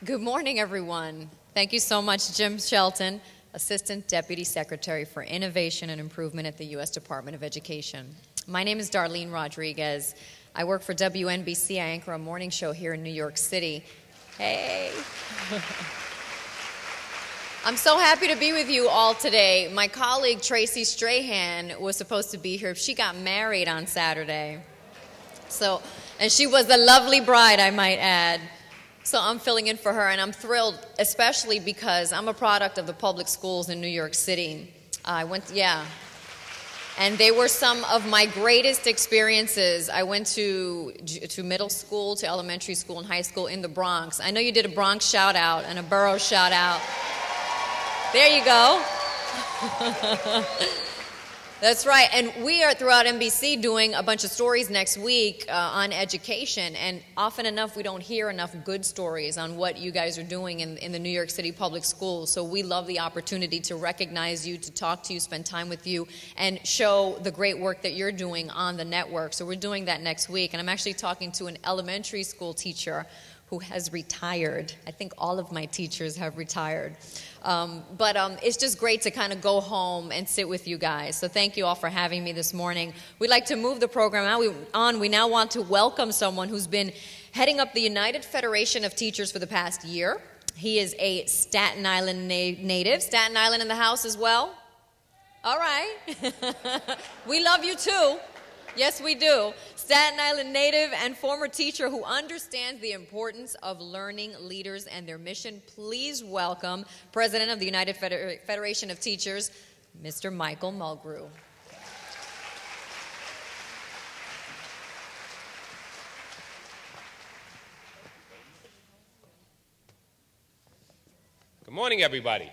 Good morning, everyone. Thank you so much, Jim Shelton, Assistant Deputy Secretary for Innovation and Improvement at the U.S. Department of Education. My name is Darlene Rodriguez. I work for WNBC. I anchor a morning show here in New York City. Hey. I'm so happy to be with you all today. My colleague, Tracy Strahan, was supposed to be here. She got married on Saturday. And she was a lovely bride, I might add. So I'm filling in for her, and I'm thrilled, especially because I'm a product of the public schools in New York City. And they were some of my greatest experiences. I went to middle school, to elementary school, and high school in the Bronx. I know you did a Bronx shout-out and a borough shout-out. There you go. That's right, and we are throughout NBC doing a bunch of stories next week on education, and often enough we don't hear enough good stories on what you guys are doing in the New York City public schools, so we love the opportunity to recognize you, to talk to you, spend time with you, and show the great work that you're doing on the network. So we're doing that next week, and I'm actually talking to an elementary school teacher who has retired. I think all of my teachers have retired. But it's just great to kind of go home and sit with you guys. So thank you all for having me this morning. We'd like to move the program on. We now want to welcome someone who's been heading up the United Federation of Teachers for the past year. He is a Staten Island native. Staten Island in the house as well? All right. We love you too. Yes, we do. Staten Island native and former teacher who understands the importance of learning leaders and their mission. Please welcome President of the United Federation of Teachers, Mr. Michael Mulgrew. Good morning, everybody.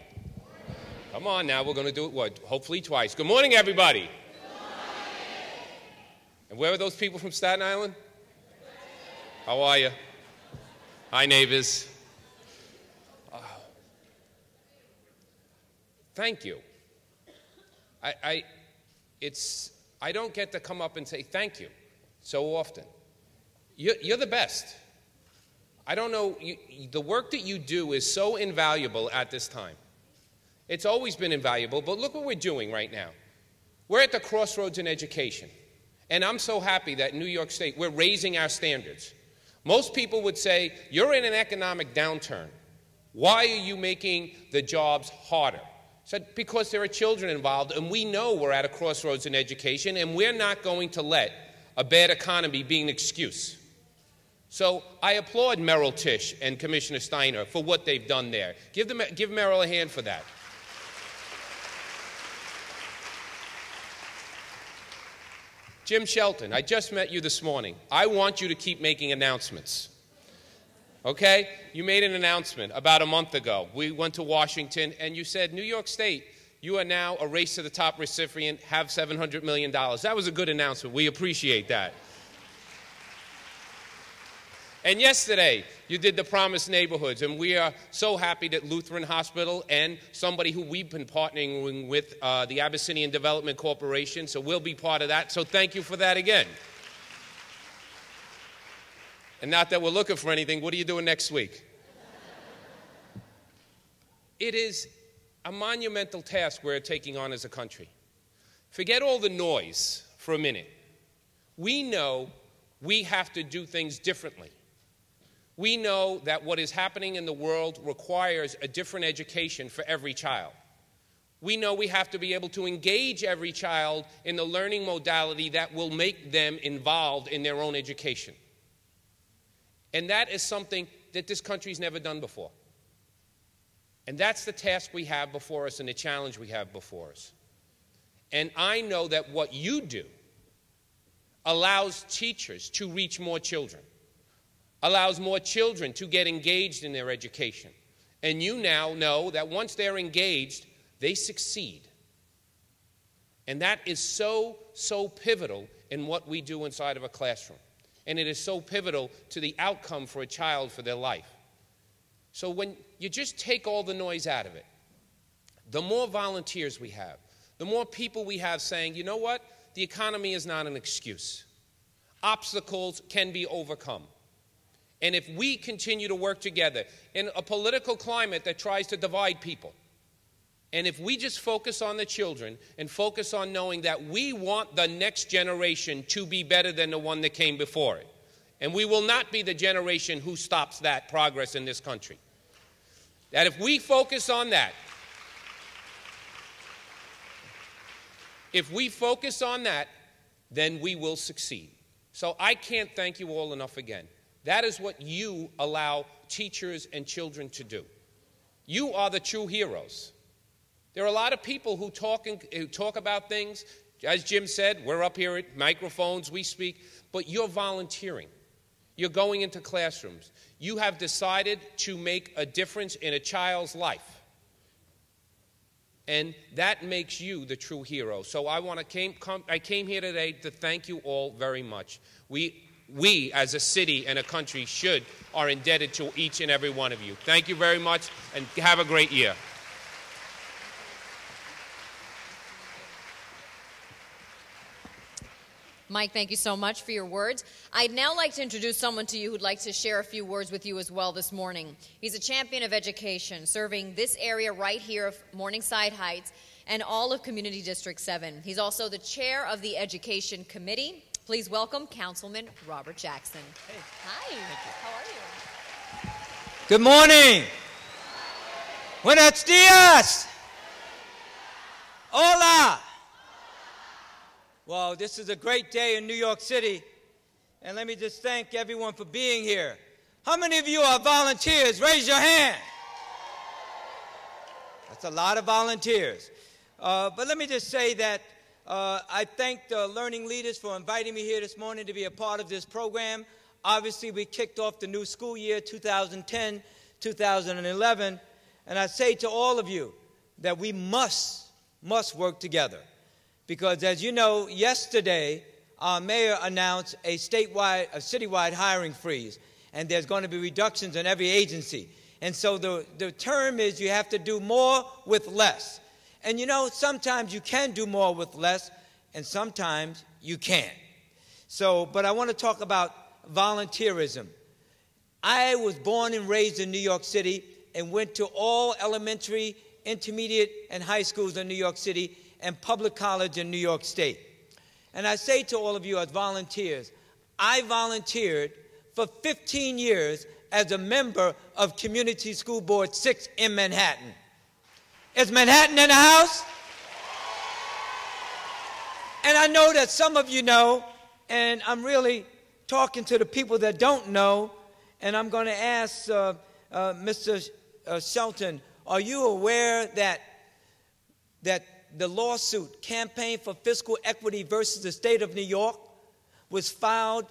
Come on now, we're going to do it, hopefully twice. Good morning, everybody. And where are those people from Staten Island? How are you? Hi, neighbors. Thank you. I don't get to come up and say thank you so often. You're the best. I don't know, the work that you do is so invaluable at this time. It's always been invaluable, but look what we're doing right now. We're at the crossroads in education. And I'm so happy that in New York State, we're raising our standards. Most people would say, you're in an economic downturn. Why are you making the jobs harder? I said, because there are children involved, and we know we're at a crossroads in education, and we're not going to let a bad economy be an excuse. So I applaud Merrill Tisch and Commissioner Steiner for what they've done there. Give Merrill a hand for that. Jim Shelton, I just met you this morning. I want you to keep making announcements. Okay? You made an announcement about a month ago. We went to Washington, and you said, New York State, you are now a race to the top recipient, have $700 million. That was a good announcement. We appreciate that. And yesterday, you did the Promised Neighborhoods, and we are so happy that Lutheran Hospital and somebody who we've been partnering with, the Abyssinian Development Corporation, so we'll be part of that. So thank you for that again. And not that we're looking for anything, what are you doing next week? It is a monumental task we're taking on as a country. Forget all the noise for a minute. We know we have to do things differently. We know that what is happening in the world requires a different education for every child. We know we have to be able to engage every child in the learning modality that will make them involved in their own education. And that is something that this country's never done before. And that's the task we have before us and the challenge we have before us. And I know that what you do allows teachers to reach more children, allows more children to get engaged in their education. And you now know that once they're engaged, they succeed. And that is so, so pivotal in what we do inside of a classroom. And it is so pivotal to the outcome for a child for their life. So when you just take all the noise out of it, the more volunteers we have, the more people we have saying, you know what, the economy is not an excuse. Obstacles can be overcome. And if we continue to work together in a political climate that tries to divide people, and if we just focus on the children and focus on knowing that we want the next generation to be better than the one that came before it, and we will not be the generation who stops that progress in this country, that if we focus on that, then we will succeed. So I can't thank you all enough again. That is what you allow teachers and children to do. You are the true heroes. There are a lot of people who talk about things. As Jim said, we're up here at microphones, we speak, but you're volunteering. You're going into classrooms. You have decided to make a difference in a child's life. And that makes you the true hero. So I came here today to thank you all very much. We as a city and a country are indebted to each and every one of you. Thank you very much, and have a great year. Mike, thank you so much for your words. I'd now like to introduce someone to you who'd like to share a few words with you as well this morning. He's a champion of education, serving this area right here of Morningside Heights and all of Community District 7. He's also the chair of the Education Committee. Please welcome Councilman Robert Jackson. Hey. Hi, how are you? Good morning. Buenos dias. Hola. Well, this is a great day in New York City, and let me just thank everyone for being here. How many of you are volunteers? Raise your hand. That's a lot of volunteers. But let me just say that I thank the Learning Leaders for inviting me here this morning to be a part of this program. Obviously, we kicked off the new school year, 2010-2011, and I say to all of you that we must work together. Because as you know, yesterday, our mayor announced a citywide hiring freeze, and there's going to be reductions in every agency. And so the term is you have to do more with less. And you know, sometimes you can do more with less, and sometimes you can't. But I want to talk about volunteerism. I was born and raised in New York City and went to all elementary, intermediate, and high schools in New York City and public college in New York State. And I say to all of you as volunteers, I volunteered for 15 years as a member of Community School Board 6 in Manhattan. Is Manhattan in the house? And I know that some of you know, and I'm really talking to the people that don't know, and I'm going to ask Mr. Shelton, are you aware that the lawsuit, Campaign for Fiscal Equity versus the State of New York, was filed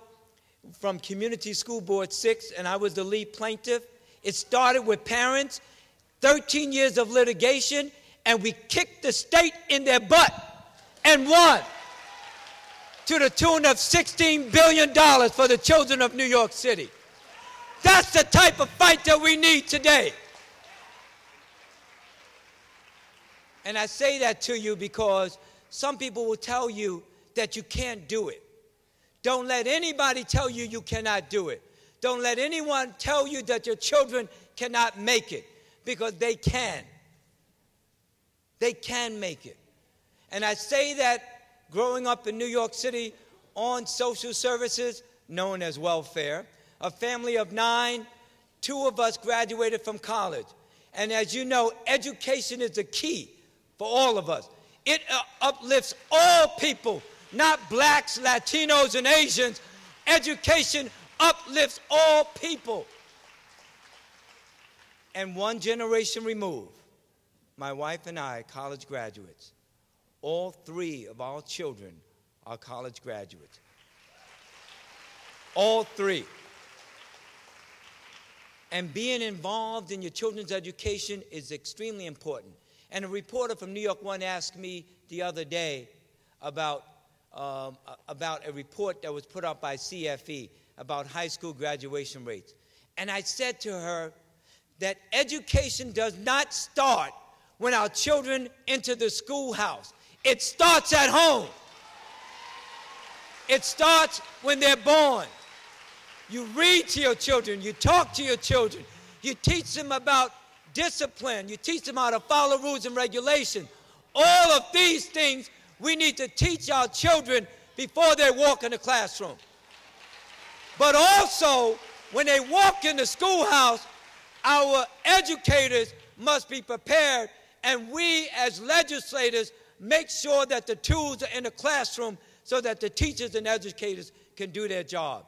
from Community School Board 6, and I was the lead plaintiff? It started with parents, 13 years of litigation, and we kicked the state in their butt and won to the tune of $16 billion for the children of New York City. That's the type of fight that we need today. And I say that to you because some people will tell you that you can't do it. Don't let anybody tell you you cannot do it. Don't let anyone tell you that your children cannot make it, because they can. They can make it. And I say that growing up in New York City on social services, known as welfare, a family of 9, 2 of us graduated from college. And as you know, education is the key for all of us. It uplifts all people, not blacks, Latinos, and Asians. Education uplifts all people. And one generation removed, my wife and I, college graduates. All 3 of our children are college graduates. All 3. And being involved in your children's education is extremely important. And a reporter from New York One asked me the other day about a report that was put out by CFE about high school graduation rates. And I said to her that education does not start when our children enter the schoolhouse. It starts at home. It starts when they're born. You read to your children. You talk to your children. You teach them about discipline. You teach them how to follow rules and regulations. All of these things we need to teach our children before they walk in the classroom. But also, when they walk in the schoolhouse, our educators must be prepared, and we as legislators make sure that the tools are in the classroom so that the teachers and educators can do their job.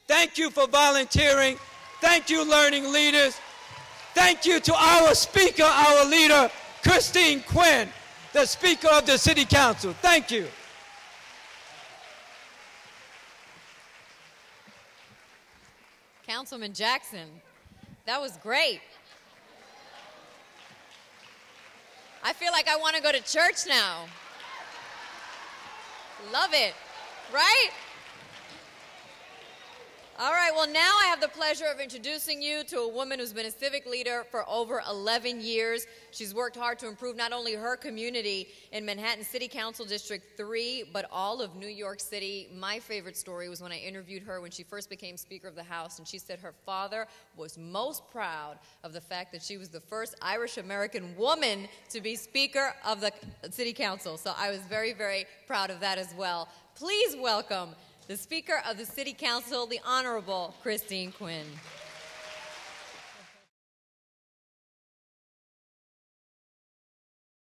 Thank you for volunteering. Thank you, Learning Leaders. Thank you to our speaker, our leader, Christine Quinn, the Speaker of the City Council. Thank you. Councilman Jackson, that was great. I feel like I want to go to church now. Love it, right? All right, well, now I have the pleasure of introducing you to a woman who's been a civic leader for over 11 years. She's worked hard to improve not only her community in Manhattan City Council District 3, but all of New York City. My favorite story was when I interviewed her when she first became Speaker of the House, and she said her father was most proud of the fact that she was the first Irish-American woman to be Speaker of the City Council. So I was very, very proud of that as well. Please welcome the Speaker of the City Council, the Honorable Christine Quinn.